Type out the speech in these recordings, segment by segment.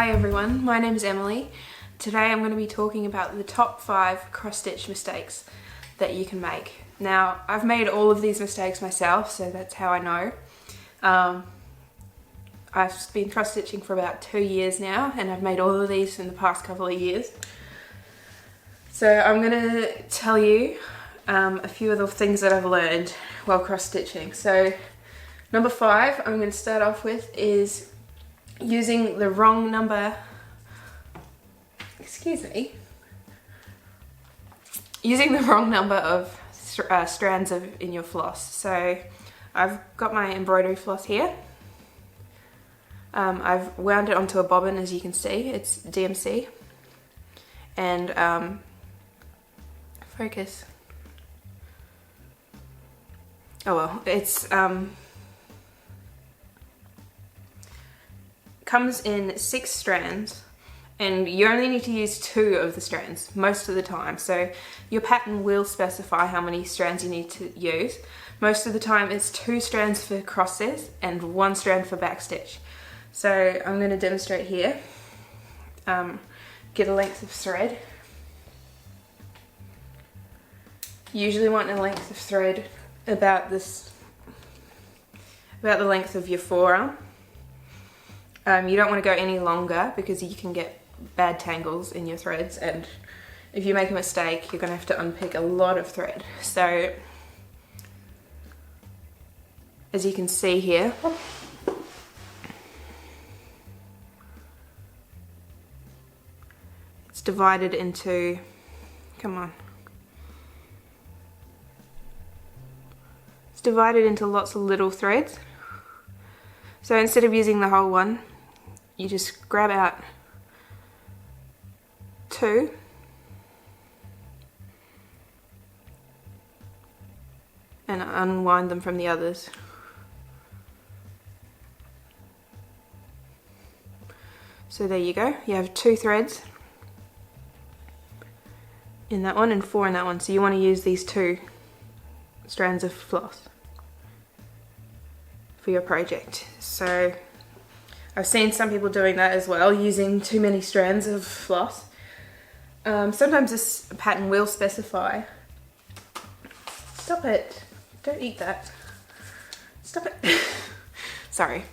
Hi everyone, my name is Emily. Today I'm going to be talking about the top 5 cross-stitch mistakes that you can make. Now, I've made all of these mistakes myself, so that's how I know. I've been cross-stitching for about 2 years now, and I've made all of these in the past couple of years. So I'm going to tell you a few of the things that I've learned while cross-stitching. So number 5 I'm going to start off with is using the wrong number, using the wrong number of strands in your floss. So I've got my embroidery floss here. I've wound it onto a bobbin, as you can see. It's DMC, and focus. Oh well, it's comes in 6 strands, and you only need to use 2 of the strands most of the time. So your pattern will specify how many strands you need to use. Most of the time it's 2 strands for crosses and 1 strand for backstitch. So I'm going to demonstrate here. Get a length of thread. You usually want a length of thread about the length of your forearm. You don't want to go any longer because you can get bad tangles in your threads, and if you make a mistake you're going to have to unpick a lot of thread. So as you can see here, it's divided into, it's divided into lots of little threads. So instead of using the whole one, you just grab out 2 and unwind them from the others. So there you go, you have 2 threads in that one and 4 in that one. So you want to use these 2 strands of floss for your project. So I've seen some people doing that as well, using too many strands of floss. Sometimes this pattern will specify, stop it, don't eat that, stop it, sorry,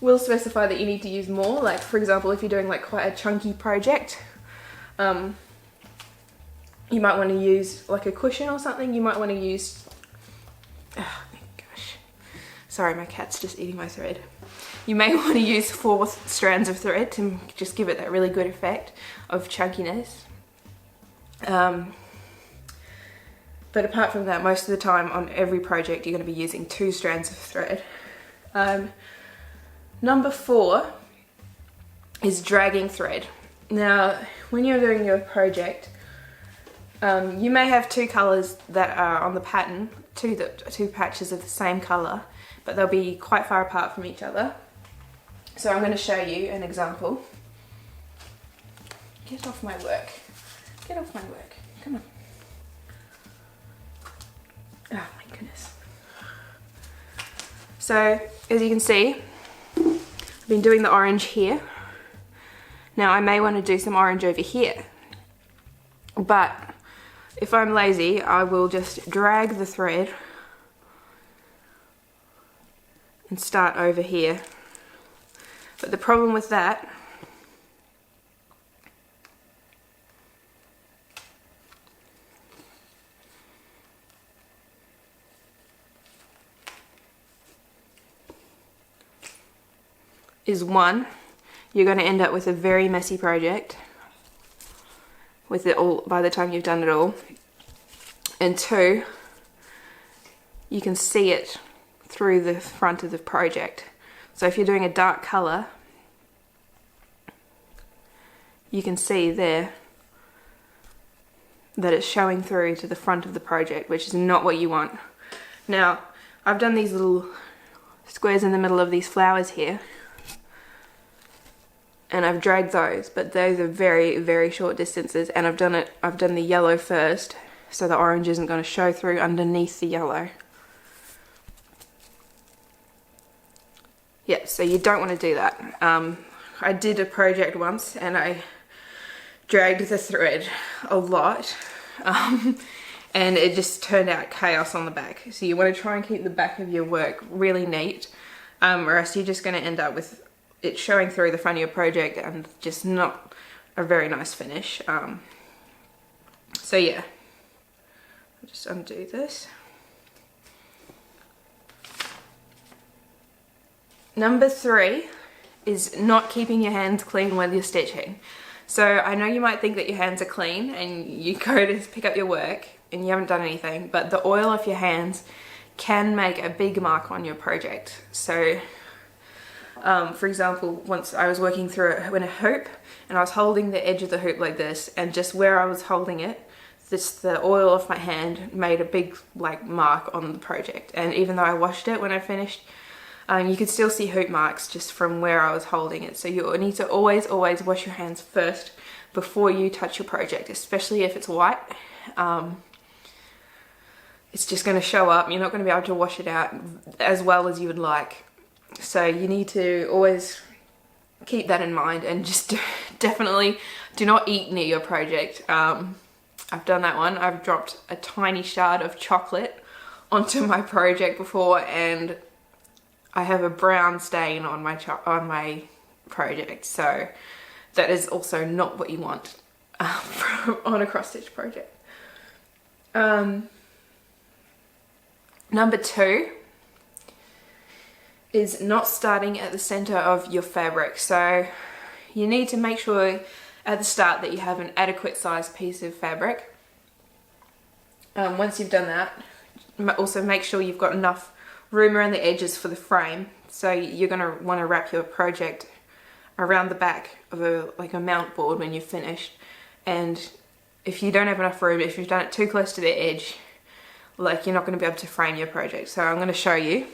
will specify that you need to use more. Like for example, if you're doing like quite a chunky project, you might want to use like a cushion or something. You might want to use, oh my gosh, sorry, my cat's just eating my thread. You may want to use 4 strands of thread to just give it that really good effect of chunkiness. But apart from that, most of the time on every project you're going to be using 2 strands of thread. Number 4 is dragging thread. Now when you're doing your project, you may have 2 colours that are on the pattern, 2 patches of the same colour, but they'll be quite far apart from each other. So I'm going to show you an example. Get off my work. Get off my work. Come on. Oh my goodness. So as you can see, I've been doing the orange here. Now I may want to do some orange over here, but if I'm lazy I will just drag the thread and start over here. But the problem with that is, 1, you're going to end up with a very messy project with it all by the time you've done it all, and 2, you can see it through the front of the project. So if you're doing a dark colour, you can see there that it's showing through to the front of the project, which is not what you want. Now, I've done these little squares in the middle of these flowers here, and I've dragged those, but those are very, very short distances, and I've done the yellow first, so the orange isn't going to show through underneath the yellow. Yeah, so you don't want to do that. I did a project once and I dragged the thread a lot, and it just turned out chaos on the back. So you want to try and keep the back of your work really neat, or else you're just going to end up with it showing through the front of your project and just not a very nice finish. So yeah, I'll just undo this. Number 3 is not keeping your hands clean while you're stitching. So I know you might think that your hands are clean and you go to pick up your work and you haven't done anything, but the oil off your hands can make a big mark on your project. So for example, once I was working through it in a hoop and I was holding the edge of the hoop like this, and just where I was holding it, the oil off my hand made a big mark on the project. And even though I washed it when I finished, you could still see hoop marks just from where I was holding it. So you need to always wash your hands first before you touch your project, especially if it's white. It's just going to show up. You're not going to be able to wash it out as well as you would like. So you need to always keep that in mind, and just definitely do not eat near your project. I've done that one. I've dropped a tiny shard of chocolate onto my project before, and I have a brown stain on my project. So that is also not what you want on a cross stitch project. Number 2 is not starting at the center of your fabric. So you need to make sure at the start that you have an adequate sized piece of fabric. Once you've done that, also make sure you've got enough room around the edges for the frame. So you're going to want to wrap your project around the back of a mount board when you've finished. And if you don't have enough room, if you've done it too close to the edge, you're not going to be able to frame your project. So I'm going to show you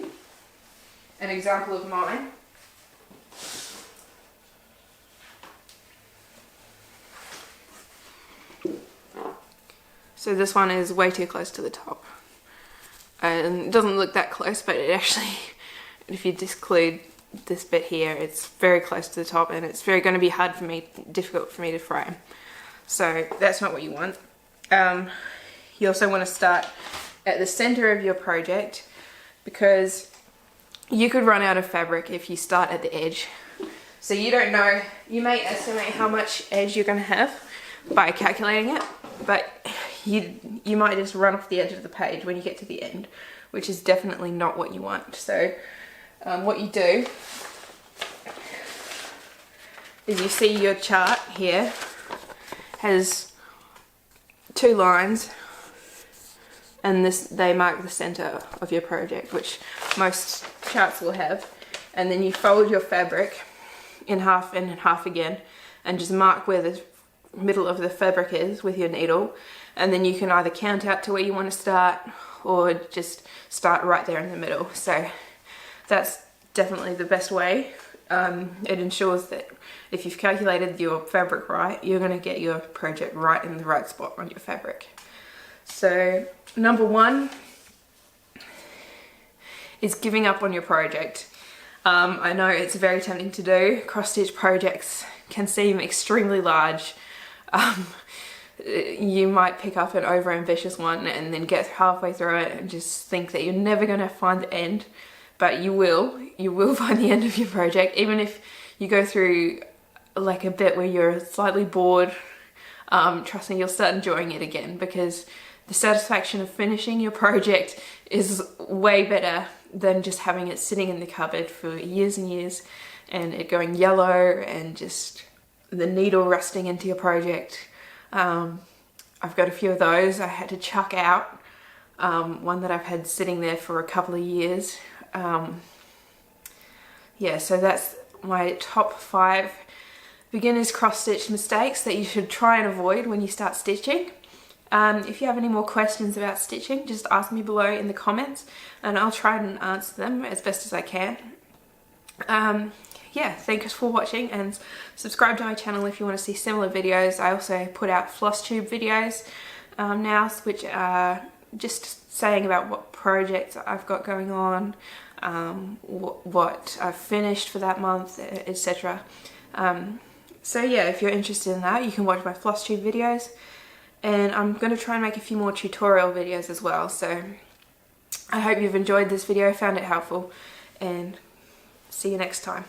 an example of mine. So this one is way too close to the top. And it doesn't look that close, but it actually, if you exclude this bit here, it's very close to the top, and it's going to be difficult for me to frame. So that's not what you want. You also want to start at the center of your project, because you could run out of fabric if you start at the edge. So you don't know, you may estimate how much edge you're going to have by calculating it, but you might just run off the edge of the page when you get to the end, which is definitely not what you want. So what you do is, you see your chart here has 2 lines, and they mark the center of your project, which most charts will have. And then you fold your fabric in half and in half again, and just mark where the middle of the fabric is with your needle. And then you can either count out to where you want to start, or just start right there in the middle. So that's definitely the best way. It ensures that if you've calculated your fabric right, you're going to get your project right in the right spot on your fabric. So number 1 is giving up on your project. I know it's very tempting to do. Cross stitch projects can seem extremely large. You might pick up an over ambitious one and then get halfway through it and just think that you're never going to find the end, but you will find the end of your project. Even if you go through a bit where you're slightly bored, trust me, you'll start enjoying it again, because the satisfaction of finishing your project is way better than just having it sitting in the cupboard for years and years and it going yellow and just the needle rusting into your project. I've got a few of those I had to chuck out. One that I've had sitting there for a couple of years. Yeah, so that's my top 5 beginners cross stitch mistakes that you should try and avoid when you start stitching. If you have any more questions about stitching, just ask me below in the comments and I'll try and answer them as best as I can. Yeah, thanks for watching, and subscribe to my channel if you want to see similar videos. I also put out floss tube videos now, which are just saying about what projects I've got going on, what I've finished for that month, etc. So yeah, if you're interested in that, you can watch my floss tube videos, and I'm going to try and make a few more tutorial videos as well. So I hope you've enjoyed this video, found it helpful, and see you next time.